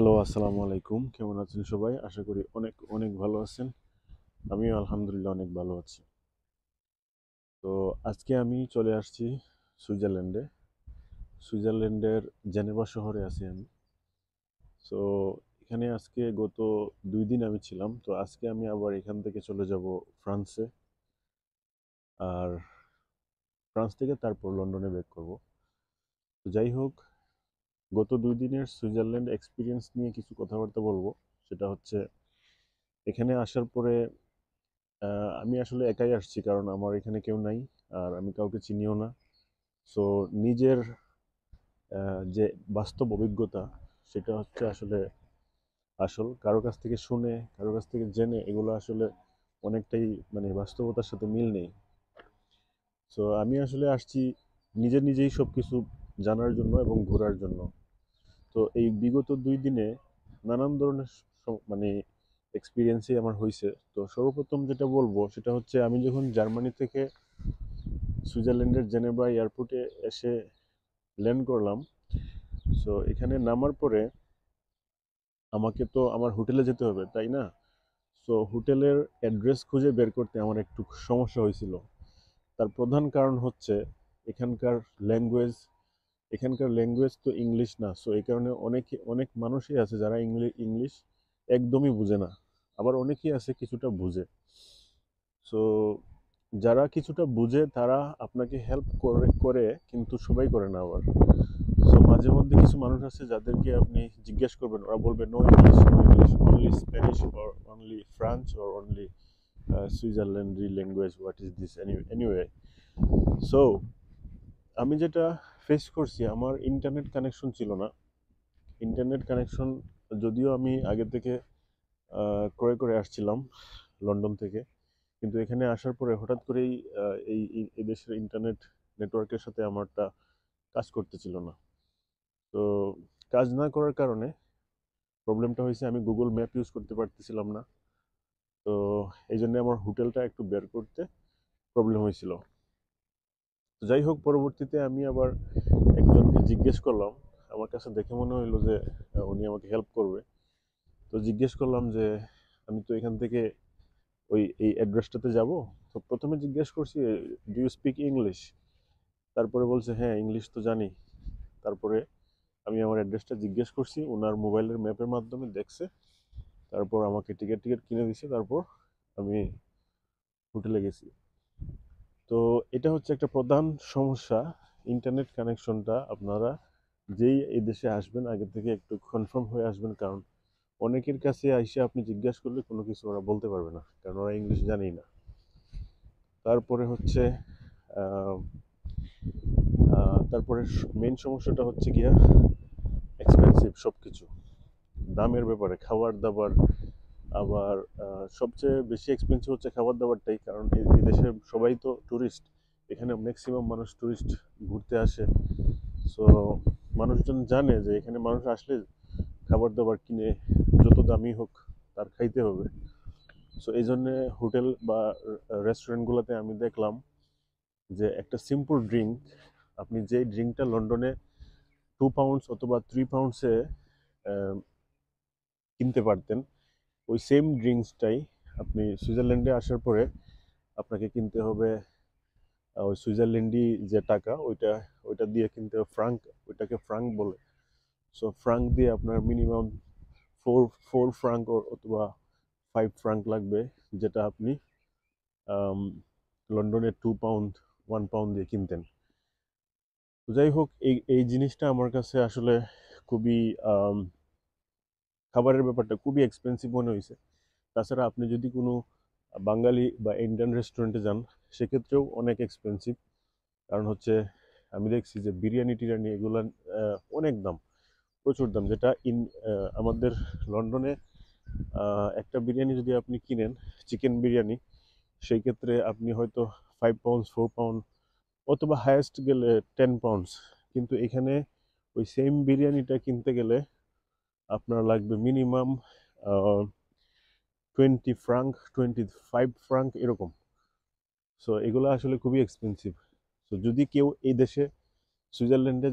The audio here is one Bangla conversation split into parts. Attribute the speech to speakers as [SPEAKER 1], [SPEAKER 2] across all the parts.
[SPEAKER 1] হ্যালো, আসসালামু আলাইকুম। কেমন আছেন সবাই? আশা করি অনেক অনেক ভালো আছেন। আমিও আলহামদুলিল্লাহ অনেক ভালো আছি। তো আজকে আমি চলে আসছি সুইজারল্যান্ডে। সুইজারল্যান্ডের জেনেভা শহরে আছি আমি। সো এখানে আজকে গত 2 দিন আমি ছিলাম। তো আজকে আমি আবার এখান থেকে চলে যাব ফ্রান্সে। আর ফ্রান্স থেকে তারপর লন্ডনে ব্যাক করব। তো যাই হোক, গত 2 দিনের সুইজারল্যান্ড এক্সপিরিয়েন্স নিয়ে কিছু কথাবার্তা বলবো। সেটা হচ্ছে এখানে আসার পরে আমি আসলে একাই আসছি কারণ আমার এখানে কেউ নাই আর আমি কাউকে চিনিও না। সো নিজের যে বাস্তব অভিজ্ঞতা সেটা হচ্ছে আসলে আসল কারো কাছ থেকে শুনে কারো কাছ থেকে জেনে এগুলো আসলে অনেকটাই মানে বাস্তবতার সাথে মিল নেই। সো আমি আসলে আসছি নিজেই সব কিছু জানার জন্য এবং ঘোরার জন্য। তো এই বিগত 2 দিনে নানান ধরনের মানে এক্সপিরিয়েন্সই আমার হয়েছে। তো সর্বপ্রথম যেটা বলবো সেটা হচ্ছে আমি যখন জার্মানি থেকে সুইজারল্যান্ডের জেনেভা এয়ারপোর্টে এসে ল্যান্ড করলাম। সো এখানে নামার পরে আমাকে তো আমার হোটেলে যেতে হবে, তাই না? সো হোটেলের অ্যাড্রেস খুঁজে বের করতে আমার একটু সমস্যা হয়েছিল। তার প্রধান কারণ হচ্ছে এখানকার ল্যাঙ্গুয়েজ এখানকার ল্যাঙ্গুয়েজ তো ইংলিশ না। সো এই কারণে অনেক মানুষই আছে যারা ইংলিশ একদমই বুঝে না। আবার অনেকেই আছে কিছুটা বুঝে। সো যারা কিছুটা বুঝে তারা আপনাকে হেল্প করে করে কিন্তু সবাই করে না আবার। সো মাঝে মধ্যে কিছু মানুষ আছে যাদেরকে আপনি জিজ্ঞেস করবেন, ওরা বলবে no English, no English, only Spanish or only France or only সুইজারল্যান্ডি language, what is this anyway. So আমি যেটা ফেস করছি, আমার ইন্টারনেট কানেকশন ছিল না। ইন্টারনেট কানেকশন যদিও আমি আগে থেকে ক্রয় করে আসছিলাম লন্ডন থেকে, কিন্তু এখানে আসার পরে হঠাৎ করেই এই দেশের ইন্টারনেট নেটওয়ার্কের সাথে আমারটা কাজ করতেছিল না। তো কাজ না করার কারণে প্রবলেমটা হয়েছে আমি গুগল ম্যাপ ইউজ করতে পারতেছিলাম না। তো এই জন্য আমার হোটেলটা একটু বের করতে প্রবলেম হয়েছিল। তো যাই হোক, পরবর্তীতে আমি আবার একজনকে জিজ্ঞেস করলাম। আমার কাছে দেখে মনে হইলো যে উনি আমাকে হেল্প করবে। তো জিজ্ঞেস করলাম যে আমি তো এখান থেকে এই অ্যাড্রেসটাতে যাব। তো প্রথমে জিজ্ঞেস করছি, ডু ইউ স্পিক ইংলিশ? তারপরে বলছে হ্যাঁ, ইংলিশ তো জানি। তারপরে আমি আমার অ্যাড্রেসটা জিজ্ঞেস করছি, ওনার মোবাইলের ম্যাপের মাধ্যমে দেখছে। তারপর আমাকে টিকিট টিকিট কিনে দিছে। তারপর আমি হোটেলে গেছি। তো এটা হচ্ছে একটা প্রধান সমস্যা, ইন্টারনেট কানেকশনটা। আপনারা যেই এই দেশে আসবেন আগে থেকে একটু কনফার্ম হয়ে আসবেন, কারণ অনেকের কাছে আইসে আপনি জিজ্ঞাসা করলে কোনো কিছু ওরা বলতে পারবে না, কারণ ওরা ইংলিশ জানেই না। তারপরে হচ্ছে আহ, তারপরে মেন সমস্যাটা হচ্ছে গিয়া এক্সপেন্সিভ সব কিছু, দামের ব্যাপারে, খাবার দাবার। আবার সবচেয়ে বেশি এক্সপেন্সিভ হচ্ছে খাবার দাবারটাই, কারণ এই দেশের সবাই তো ট্যুরিস্ট। এখানে ম্যাক্সিমাম মানুষ ট্যুরিস্ট ঘুরতে আসে। সো মানুষজন জানে যে এখানে মানুষ আসলে খাবার দাবার কিনে যত দামি হোক তার খাইতে হবে। সো এই জন্যে হোটেল বা রেস্টুরেন্টগুলোতে আমি দেখলাম যে একটা সিম্পল ড্রিঙ্ক, আপনি যে ড্রিঙ্কটা লন্ডনে 2 পাউন্ডস অথবা 3 পাউন্ডসে কিনতে পারতেন, ওই সেম ড্রিঙ্কসটাই আপনি সুইজারল্যান্ডে আসার পরে আপনাকে কিনতে হবে ওই সুইজারল্যান্ডি যে টাকা, ওইটা ওইটা দিয়ে কিনতে হবে ফ্রাঙ্ক। ওইটাকে ফ্রাঙ্ক বলে। সো ফ্রাঙ্ক দিয়ে আপনার মিনিমাম ফোর ফোর ফ্রাঙ্ক অথবা 5 ফ্রাঙ্ক লাগবে, যেটা আপনি আম, লন্ডনে 2 পাউন্ড 1 পাউন্ড দিয়ে কিনতেন। তো যাই হোক, এই এই জিনিসটা আমার কাছে আসলে খুবই খাবারের ব্যাপারটা খুবই এক্সপেন্সিভ মনে হয়েছে। তাছাড়া আপনি যদি কোনো বাঙালি বা ইন্ডিয়ান রেস্টুরেন্টে যান, সেক্ষেত্রেও অনেক এক্সপেন্সিভ। কারণ হচ্ছে আমি দেখছি যে বিরিয়ানি টিরিয়ানি এগুলো অনেক দাম, প্রচুর দাম। যেটা আমাদের লন্ডনে একটা বিরিয়ানি যদি আপনি কিনেন, চিকেন বিরিয়ানি, সেই ক্ষেত্রে আপনি হয়তো 5 পাউন্ড 4 পাউন্ড অথবা হায়েস্ট গেলে 10 পাউন্ডস। কিন্তু এখানে ওই সেম বিরিয়ানিটা কিনতে গেলে আপনার লাগবে মিনিমাম 20 ফ্রাঙ্ক, 25 ফ্রাঙ্ক এরকম। সো এগুলো আসলে খুবই এক্সপেন্সিভ। সো যদি কেউ এই দেশে সুইজারল্যান্ডে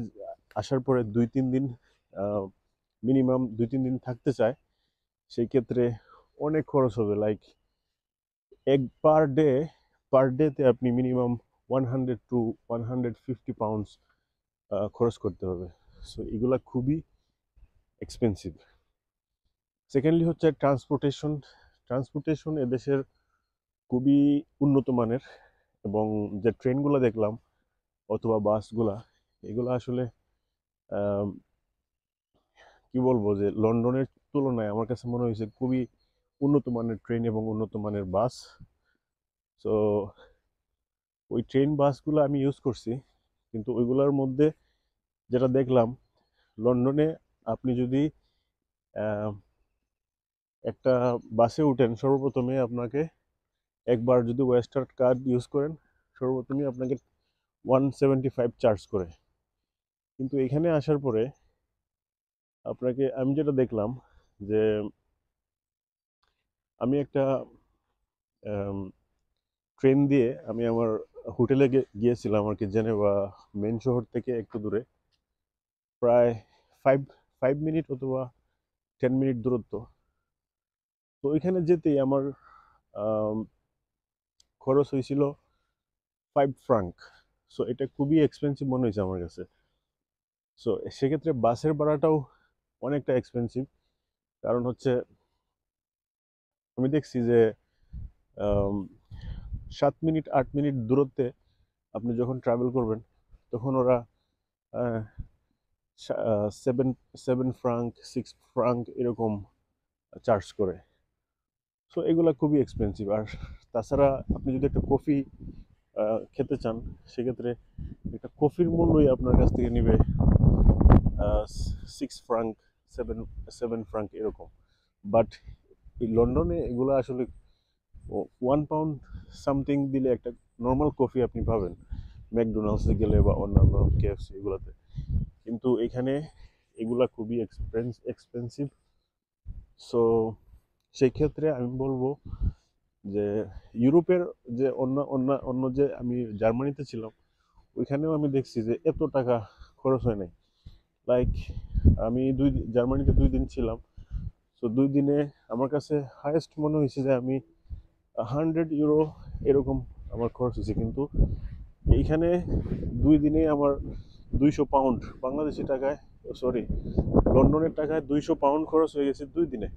[SPEAKER 1] আসার পরে 2-3 দিন মিনিমাম 2-3 দিন থাকতে চায়, সেই ক্ষেত্রে অনেক খরচ হবে। লাইক এক পার ডেতে আপনি মিনিমাম 100 to 150 পাউন্ডস খরচ করতে হবে। সো এগুলা খুবই এক্সপেন্সিভ। সেকেন্ডলি হচ্ছে ট্রান্সপোর্টেশন এদেশের খুবই উন্নত মানের, এবং যে ট্রেনগুলো দেখলাম অথবা বাসগুলা, এগুলো আসলে আম, কি বলবো, যে লন্ডনের তুলনায় আমার কাছে মনে হয়েছে খুবই উন্নত মানের ট্রেন এবং উন্নত মানের বাস। সো ওই ট্রেন বাসগুলো আমি ইউজ করছি, কিন্তু ওইগুলোর মধ্যে যেটা দেখলাম, লন্ডনে আপনি যদি আহ, একটা বাসে উঠেন, সর্বপ্রথমে আপনাকে একবার যদি ওয়েস্টার্ন কার্ড ইউজ করেন, সর্বপ্রথমে আপনাকে 175 চার্জ করে। কিন্তু এখানে আসার পরে আপনাকে, আমি যেটা দেখলাম, যে আমি একটা ট্রেন দিয়ে আমি আমার হোটেলে গিয়েছিলাম আর কি, জেনেভা মেন শহর থেকে একটু দূরে, প্রায় 5 মিনিট অথবা 10 মিনিট দূরত্ব। তো ওইখানে যেতেই আমার আম, খরচ হয়েছিল 5 ফ্রাঙ্ক। সো এটা খুবই এক্সপেন্সিভ মনে হয়েছে আমার কাছে। সো সেক্ষেত্রে বাসের ভাড়াটাও অনেকটা এক্সপেন্সিভ, কারণ হচ্ছে আমি দেখছি যে 7 মিনিট 8 মিনিট দূরত্বে আপনি যখন ট্রাভেল করবেন, তখন ওরা সেভেন 7 ফ্রাঙ্ক 6 ফ্রাঙ্ক এরকম চার্জ করে। সো এগুলা খুবই এক্সপেন্সিভ। আর তাছাড়া আপনি যদি একটা কফি খেতে চান, সেক্ষেত্রে একটা কফির মূল্যই আপনার কাছ থেকে নিবে 6 ফ্রাঙ্ক, সেভেন 7 ফ্রাঙ্ক এরকম। বাট এই লন্ডনে এগুলো আসলে 1 পাউন্ড সামথিং দিলে একটা নর্মাল কফি আপনি পাবেন ম্যাকডোনাল্ডসে গেলে বা অন্যান্য কেএফসি এগুলোতে। কিন্তু এখানে এগুলা খুবই এক্সপেন্সিভ। সো সেই ক্ষেত্রে আমি বলবো যে ইউরোপের যে অন্য অন্য অন্য যে আমি জার্মানিতে ছিলাম, ওইখানেও আমি দেখছি যে এত টাকা খরচ হয় নাই। লাইক আমি জার্মানিতে 2 দিন ছিলাম। তো 2 দিনে আমার কাছে হায়েস্ট মনে হয়েছে যে আমি 100 ইউরো এরকম আমার খরচ হয়েছে। কিন্তু এইখানে 2 দিনে আমার 200 পাউন্ড বাংলাদেশি টাকায়, সরি লন্ডনের টাকায় 200 পাউন্ড খরচ হয়ে গেছে 2 দিনে।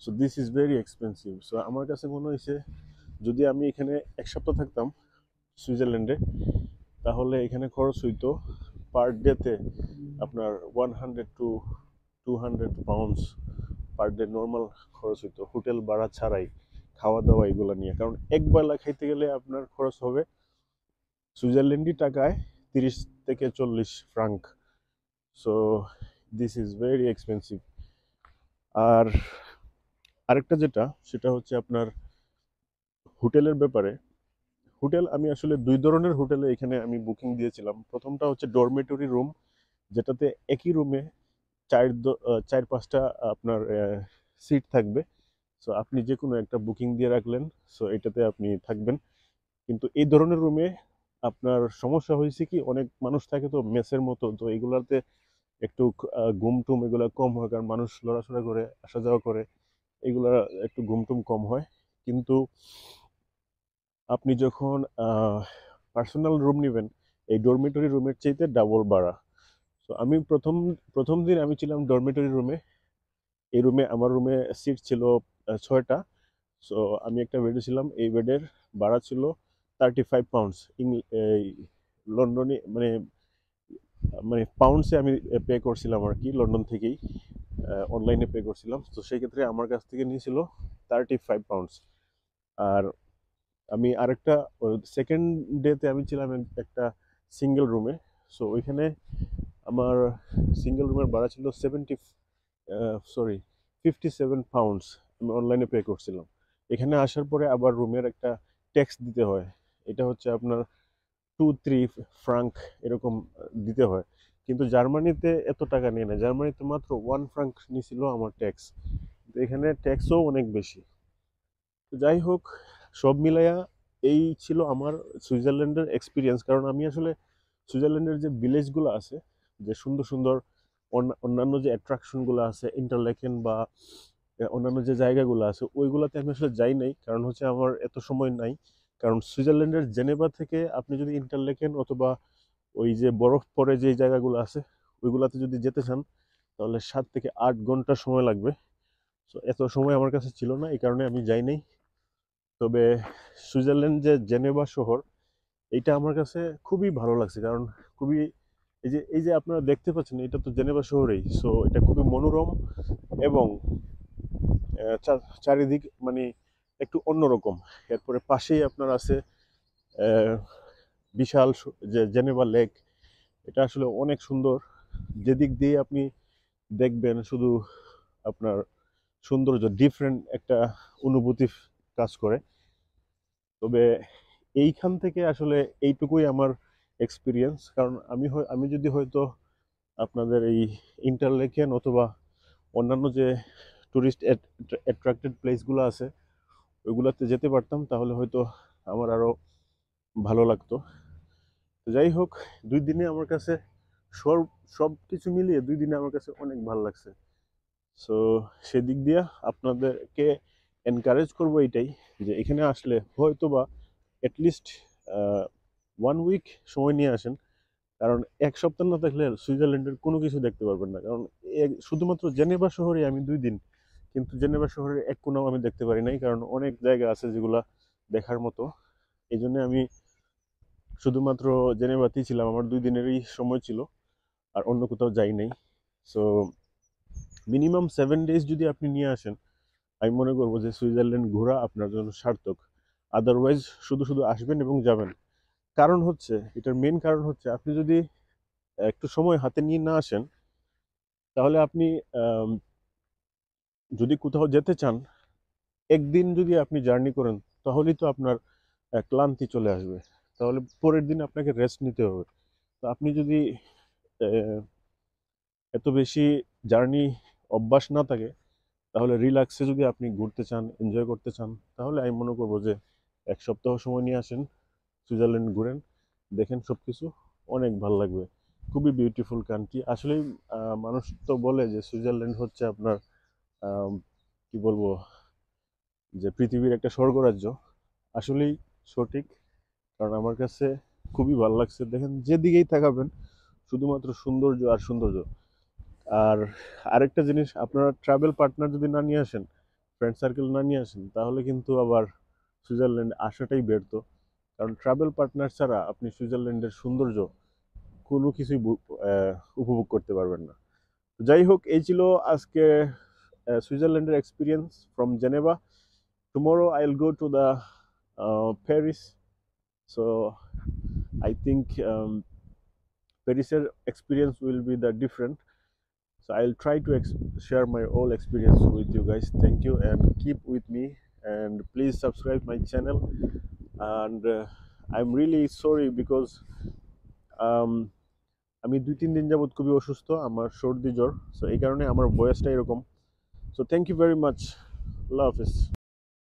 [SPEAKER 1] So this is very expensive. So আমার কাছে মনে হয়েছে যদি আমি এখানে 1 সপ্তাহ থাকতাম সুইজারল্যান্ডে, তাহলে এখানে খরচ হইতো পার ডেতে আপনার 100 to 200 pounds per day normal খরচ হইতো, হোটেল ভাড়া ছাড়াই, খাওয়া দাওয়া এগুলো নিয়ে। কারণ একবেলা খাইতে গেলে আপনার খরচ হবে সুইজারল্যান্ডি টাকায় 30 থেকে 40 franc. So this is very expensive. আর আরেকটা যেটা, সেটা হচ্ছে আপনার হোটেলের ব্যাপারে। হোটেল আমি আসলে 2 ধরনের হোটেলে এখানে আমি বুকিং দিয়েছিলাম। প্রথমটা হচ্ছে ডরমেটরি রুম, যেটাতে একই রুমে 4-5টা আপনার সিট থাকবে। সো আপনি যে কোনো একটা বুকিং দিয়ে রাখলেন, সো এটাতে আপনি থাকবেন। কিন্তু এই ধরনের রুমে আপনার সমস্যা হয়েছে কি, অনেক মানুষ থাকে তো মেসের মতো, তো এগুলাতে একটু ঘুম টুম এগুলা কম হয়, কারণ মানুষ লড়াচড়া করে আসা যাওয়া করে, এগুলা একটু ঘুম টুম কম হয়। কিন্তু আপনি যখন পার্সোনাল রুম নেবেন, এই ডরমিটরি রুমের চাইতে ডাবল ভাড়া। তো আমি প্রথম প্রথম দিন আমি ছিলাম ডরমিটরি রুমে। এই রুমে, আমার রুমে সিট ছিল 6টা। সো আমি একটা বেডে ছিলাম, এই বেডের ভাড়া ছিল 35 পাউন্ডস। এই লন্ডনে মানে মানে পাউন্ডসে আমি পে করছিলাম আর কি, লন্ডন থেকেই অনলাইনে পে করছিলাম। তো সেই ক্ষেত্রে আমার কাছ থেকে নিয়েছিল 35 পাউন্ডস। আর আমি আরেকটা সেকেন্ড ডেতে আমি ছিলাম একটা সিঙ্গেল রুমে। সো ওইখানে আমার সিঙ্গেল রুমের ভাড়া ছিল 57 পাউন্ডস। আমি অনলাইনে পে করছিলাম। এখানে আসার পরে আবার রুমের একটা ট্যাক্স দিতে হয়, এটা হচ্ছে আপনার 2-3 ফ্রাঙ্ক এরকম দিতে হয়। কিন্তু জার্মানিতে এত টাকা নিয়ে না, জার্মানিতে মাত্র 1 ফ্রাঙ্ক নিয়েছিল আমার ট্যাক্স। এখানে ট্যাক্সও অনেক বেশি। তো যাই হোক, সব মিলাইয়া এই ছিল আমার সুইজারল্যান্ডের এক্সপিরিয়েন্স। কারণ আমি আসলে সুইজারল্যান্ডের যে ভিলেজগুলো আছে, যে সুন্দর সুন্দর অন্যান্য যে অ্যাট্রাকশনগুলো আছে ইন্টারলেকেন বা অন্যান্য যে জায়গাগুলো আছে ওইগুলোতে আমি আসলে যাই নাই, কারণ হচ্ছে আমার এত সময় নাই। কারণ সুইজারল্যান্ডের জেনেভা থেকে আপনি যদি ইন্টারলেকেন অথবা ওই যে বরফ পড়ে যে জায়গাগুলো আছে ওইগুলাতে যদি যেতে চান তাহলে 7 থেকে 8 ঘন্টা সময় লাগবে। সো এত সময় আমার কাছে ছিল না, এই কারণে আমি যাই নাই। তবে সুইজারল্যান্ড যে জেনেভা শহর, এইটা আমার কাছে খুবই ভালো লাগছে, কারণ খুবই এই যে আপনারা দেখতে পাচ্ছেন এটা তো জেনেভা শহরেই, সো এটা খুবই মনোরম এবং চারিদিক মানে একটু অন্যরকম। এরপরে পাশেই আপনার আছে আহ, বিশাল যে জেনেভা লেক, এটা আসলে অনেক সুন্দর। যেদিক দিয়ে আপনি দেখবেন শুধু আপনার সৌন্দর্য, ডিফারেন্ট একটা অনুভূতি কাজ করে। তবে এইখান থেকে আসলে এইটুকুই আমার এক্সপিরিয়েন্স, কারণ আমি যদি হয়তো আপনাদের এই ইন্টারলেকেন অথবা অন্যান্য যে টুরিস্ট অ্যাট্রাক্টেড প্লেসগুলো আছে ওইগুলোতে যেতে পারতাম তাহলে হয়তো আমার আরও ভালো লাগতো। তো যাই হোক, 2 দিনে আমার কাছে সব সব কিছু মিলিয়ে 2 দিনে আমার কাছে অনেক ভালো লাগছে। সো সেদিক দিয়ে আপনাদেরকে এনকারেজ করবো এইটাই, যে এখানে আসলে হয়তো বা অ্যাটলিস্ট 1 উইক সময় নিয়ে আসেন। কারণ 1 সপ্তাহ না থাকলে সুইজারল্যান্ডের কোনো কিছু দেখতে পারবেন না। কারণ শুধুমাত্র জেনেভা শহরে আমি 2 দিন, কিন্তু জেনেভা শহরের এক কোনাও আমি দেখতে পারি নাই, কারণ অনেক জায়গা আছে যেগুলা দেখার মতো। এই জন্য আমি শুধুমাত্র জেনেভাতেই ছিলাম, আমার 2 দিনেরই সময় ছিল, আর অন্য কোথাও যাই নাই। সো মিনিমাম 7 ডেজ যদি আপনি নিয়ে আসেন, আমি মনে করবো যে সুইজারল্যান্ড ঘোরা আপনার জন্য সার্থক। আদারওয়াইজ শুধু শুধু আসবেন এবং যাবেন। কারণ হচ্ছে, এটার মেন কারণ হচ্ছে আপনি যদি একটু সময় হাতে নিয়ে না আসেন তাহলে আপনি আম, যদি কোথাও যেতে চান, একদিন যদি আপনি জার্নি করেন তাহলেই তো আপনার ক্লান্তি চলে আসবে, তাহলে পরের দিন আপনাকে রেস্ট নিতে হবে। তো আপনি যদি আহ, এত বেশি জার্নি অভ্যাস না থাকে, তাহলে রিল্যাক্সে যদি আপনি ঘুরতে চান, এনজয় করতে চান, তাহলে আমি মনে করবো যে 1 সপ্তাহ সময় নিয়ে আসেন, সুইজারল্যান্ড ঘুরেন, দেখেন সব কিছু, অনেক ভালো লাগবে। খুবই বিউটিফুল কান্ট্রি আসলেই। মানুষ তো বলে যে সুইজারল্যান্ড হচ্ছে আপনার আম, কি বলবো, যে পৃথিবীর একটা স্বর্গরাজ্য। আসলেই সঠিক, কারণ আমার কাছে খুবই ভালো লাগছে। দেখেন যেদিকেই তাকাবেন শুধুমাত্র সৌন্দর্য আর সৌন্দর্য। আর আরেকটা জিনিস, আপনারা ট্রাভেল পার্টনার যদি না নিয়ে আসেন, ফ্রেন্ড সার্কেল না নিয়ে আসেন, তাহলে কিন্তু আবার সুইজারল্যান্ড আসাটাই ব্যর্থ। কারণ ট্রাভেল পার্টনার ছাড়া আপনি সুইজারল্যান্ডের সৌন্দর্য কোনো কিছুই উপভোগ করতে পারবেন না। যাই হোক, এই ছিল আজকে সুইজারল্যান্ডের experience from Geneva. Tomorrow I will go to the Paris. So I think প্যারিসের experience will be the different. So I'll try to share my whole experience with you guys. Thank you and keep with me, and please subscribe my channel. And I'm really sorry because um, আমি 2-3 দিন যাবত খুবই অসুস্থ, আমার সর্দি জ্বর, সো এই কারণে আমার ভয়েসটা এরকম। So thank you very much, আল্লাহ হাফিজ।